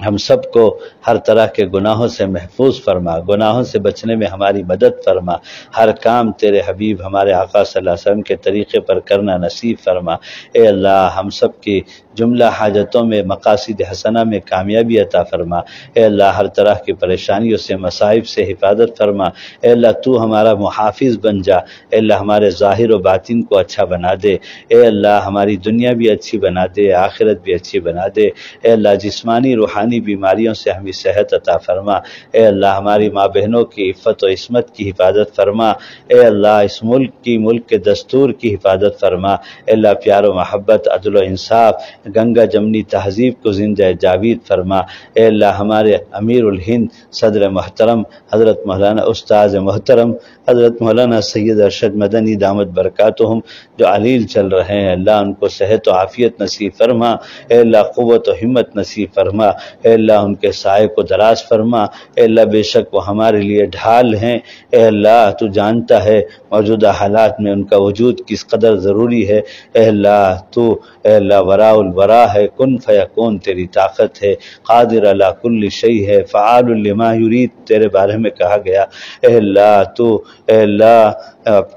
ہم سب کو ہر طرح کے گناہوں سے محفوظ فرما، گناہوں سے بچنے میں ہماری مدد فرما، ہر کام تیرے حبیب ہمارے آقا صلی اللہ علیہ وسلم کے طریقے پر کرنا نصیب فرما۔ اے اللہ ہم سب کی جملہ حاجتوں میں، مقاصد حسنہ میں کامیابی عطا فرما۔ اے اللہ ہر طرح کی پریشانیوں سے، مصائب سے حفاظت فرما۔ اے اللہ تو ہمارا محافظ بن جا۔ اے اللہ ہمارے ظاہر و باطن کو اچھا بنا دے۔ اے اللہ ہماری دنیا بھی اچھی بنا دے، آخرت بھی اچھی بنا دے۔ اے اللہ جسمانی روحانی بیماریوں سے ہمیں صحت عطا فرما۔ اے اللہ ہماری ماں بہنوں کی عفت و عصمت کی حفاظت فرما۔ اے اللہ اس ملک کے دستور کی حفاظت فرما۔ اے اللہ پیار و محبت، عدل و انصاف، گنگا جمنی تہذیب کو زندہ جاوید فرما۔ اے اللہ ہمارے امیر الہند صدر محترم حضرت مولانا استاذ محترم حضرت مولانا سید ارشد مدنی دامت برکاتہم جو علیل چل رہے ہیں، اللہ ان کو صحت و عافیت نصیب فرما۔ اے اللہ قوت و ہمت نصیب فرما۔ اے اللہ ان کے سائے کو دراز فرما۔ اے اللہ بے شک وہ ہمارے لیے ڈھال ہیں۔ اے اللہ تو جانتا ہے موجودہ حالات میں ان کا وجود کس قدر ضروری ہے۔ اے اللہ تو اے اللہ وراء الورا ہے، کن فیکون تیری طاقت ہے، قادر علی کل شیء ہے، فعال لما یرید تیرے بارے میں کہا گیا۔ اے اللہ تو اے اللہ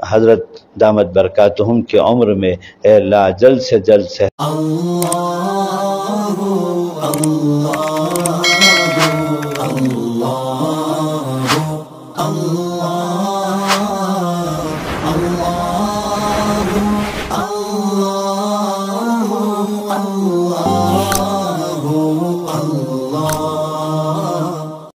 حضرت دامت برکاتہم کی عمر میں اے اللہ جلد سے جلد سے اللہ اللہ